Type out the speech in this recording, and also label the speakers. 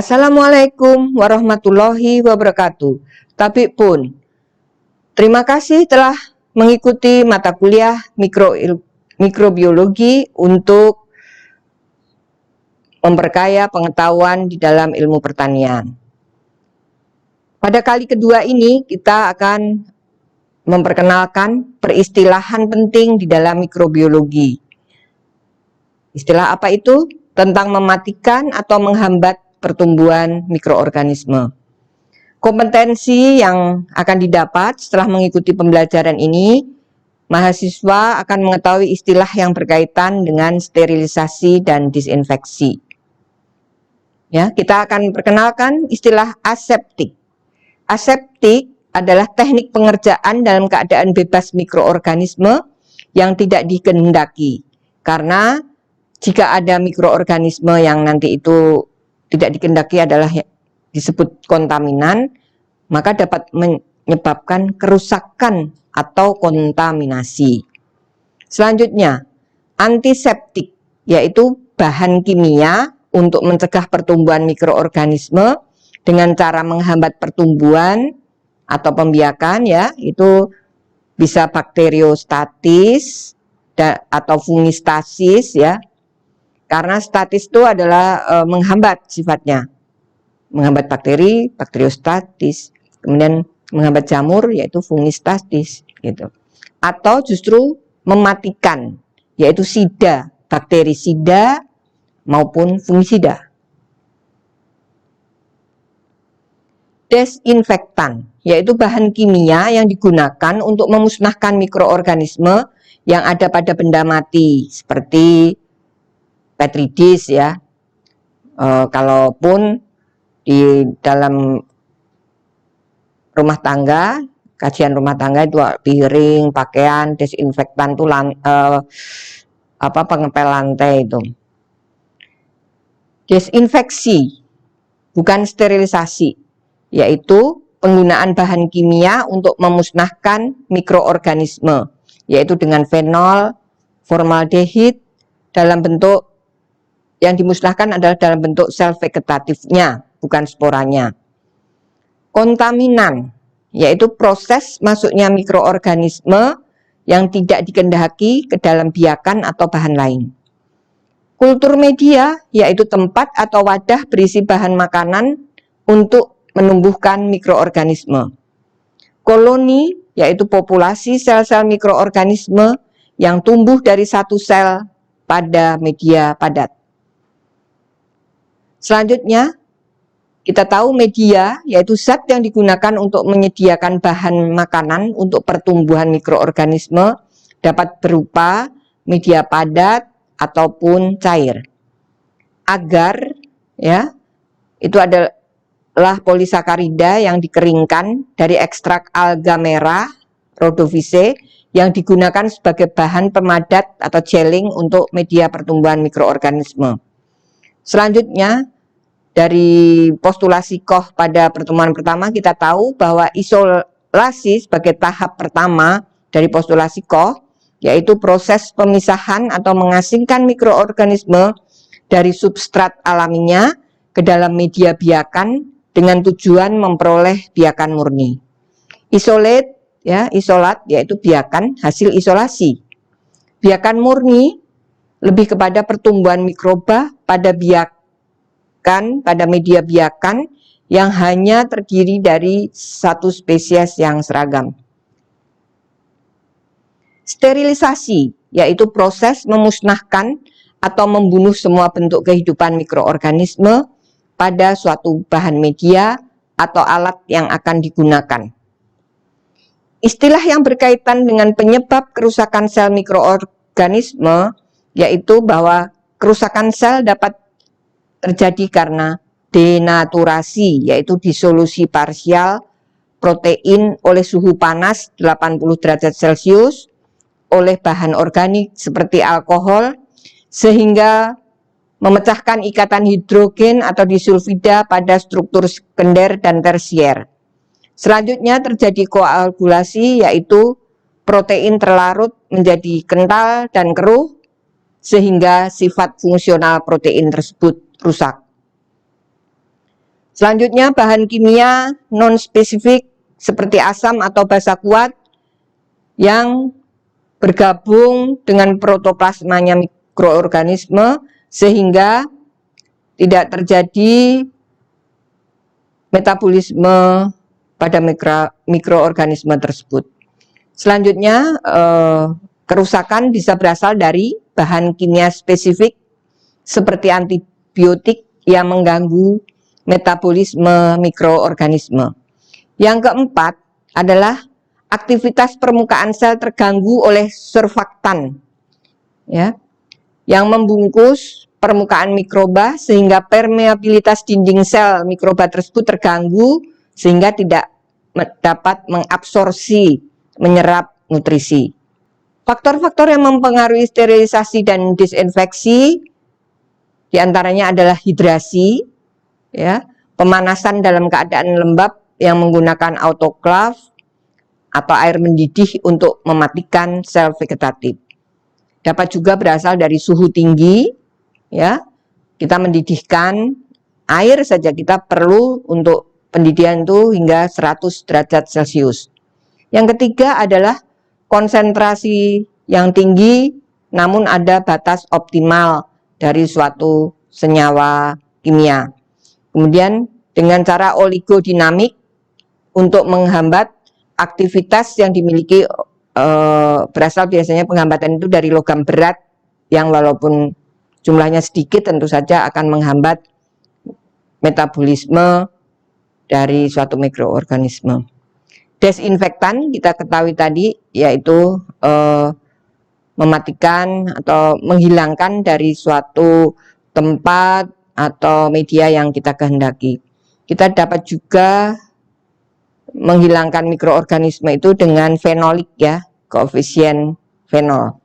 Speaker 1: Assalamualaikum warahmatullahi wabarakatuh. Tabib pun, terima kasih telah mengikuti mata kuliah mikrobiologi untuk memperkaya pengetahuan di dalam ilmu pertanian. Pada kali kedua ini kita akan memperkenalkan peristilahan penting di dalam mikrobiologi. Istilah apa itu? Tentang mematikan atau menghambat pertumbuhan mikroorganisme. Kompetensi yang akan didapat setelah mengikuti pembelajaran ini, mahasiswa akan mengetahui istilah yang berkaitan dengan sterilisasi dan disinfeksi. Ya, kita akan perkenalkan istilah aseptik. Aseptik adalah teknik pengerjaan dalam keadaan bebas mikroorganisme yang tidak dikehendaki. Karena jika ada mikroorganisme yang nanti itu tidak dikehendaki adalah disebut kontaminan, maka dapat menyebabkan kerusakan atau kontaminasi. Selanjutnya, antiseptik, yaitu bahan kimia untuk mencegah pertumbuhan mikroorganisme dengan cara menghambat pertumbuhan atau pembiakan, ya, itu bisa bakteriostatis atau fungistasis, ya. Karena statis itu adalah menghambat sifatnya. Menghambat bakteri, bakteriostatis, kemudian menghambat jamur, yaitu fungistatis, gitu. Atau justru mematikan, yaitu sida, bakteri sida maupun fungisida. Desinfektan, yaitu bahan kimia yang digunakan untuk memusnahkan mikroorganisme yang ada pada benda mati, seperti petri dish, ya. Kalaupun di dalam rumah tangga, kajian rumah tangga itu piring, pakaian, desinfektan itu pengepel lantai itu. Desinfeksi, bukan sterilisasi, yaitu penggunaan bahan kimia untuk memusnahkan mikroorganisme, yaitu dengan fenol, formaldehid dalam bentuk yang dimusnahkan adalah dalam bentuk sel vegetatifnya, bukan sporanya. Kontaminan, yaitu proses masuknya mikroorganisme yang tidak dikehendaki ke dalam biakan atau bahan lain. Kultur media, yaitu tempat atau wadah berisi bahan makanan untuk menumbuhkan mikroorganisme. Koloni, yaitu populasi sel-sel mikroorganisme yang tumbuh dari satu sel pada media padat. Selanjutnya, kita tahu media, yaitu zat yang digunakan untuk menyediakan bahan makanan untuk pertumbuhan mikroorganisme, dapat berupa media padat ataupun cair. Agar, ya, itu adalah polisakarida yang dikeringkan dari ekstrak alga merah, rhodophyceae, yang digunakan sebagai bahan pemadat atau gelling untuk media pertumbuhan mikroorganisme. Selanjutnya, dari postulasi Koch pada pertemuan pertama kita tahu bahwa isolasi sebagai tahap pertama dari postulasi Koch, yaitu proses pemisahan atau mengasingkan mikroorganisme dari substrat alaminya ke dalam media biakan dengan tujuan memperoleh biakan murni. Isolate, ya, isolat yaitu biakan hasil isolasi. Biakan murni lebih kepada pertumbuhan mikroba pada pada media biakan yang hanya terdiri dari satu spesies yang seragam. Sterilisasi, yaitu proses memusnahkan atau membunuh semua bentuk kehidupan mikroorganisme pada suatu bahan media atau alat yang akan digunakan. Istilah yang berkaitan dengan penyebab kerusakan sel mikroorganisme, yaitu bahwa kerusakan sel dapat terjadi karena denaturasi, yaitu disolusi parsial protein oleh suhu panas 80 derajat Celcius, oleh bahan organik seperti alkohol, sehingga memecahkan ikatan hidrogen atau disulfida pada struktur sekunder dan tersier. Selanjutnya terjadi koagulasi, yaitu protein terlarut menjadi kental dan keruh, sehingga sifat fungsional protein tersebut rusak. Selanjutnya bahan kimia non-spesifik seperti asam atau basa kuat yang bergabung dengan protoplasmanya mikroorganisme sehingga tidak terjadi metabolisme pada mikroorganisme tersebut. Selanjutnya, kerusakan bisa berasal dari bahan kimia spesifik seperti antibiotik yang mengganggu metabolisme mikroorganisme. Yang keempat adalah aktivitas permukaan sel terganggu oleh surfaktan, ya, yang membungkus permukaan mikroba sehingga permeabilitas dinding sel mikroba tersebut terganggu sehingga tidak dapat mengabsorpsi, menyerap nutrisi. Faktor-faktor yang mempengaruhi sterilisasi dan disinfeksi diantaranya adalah hidrasi, ya, pemanasan dalam keadaan lembab yang menggunakan autoklaf atau air mendidih untuk mematikan sel vegetatif. Dapat juga berasal dari suhu tinggi, ya. Kita mendidihkan air saja kita perlu untuk pendidihan itu hingga 100 derajat Celcius. Yang ketiga adalah konsentrasi yang tinggi namun ada batas optimal dari suatu senyawa kimia. Kemudian dengan cara oligodinamik untuk menghambat aktivitas yang dimiliki berasal biasanya penghambatan itu dari logam berat yang walaupun jumlahnya sedikit tentu saja akan menghambat metabolisme dari suatu mikroorganisme. Desinfektan kita ketahui tadi yaitu mematikan atau menghilangkan dari suatu tempat atau media yang kita kehendaki. Kita dapat juga menghilangkan mikroorganisme itu dengan fenolik, ya, koefisien fenol.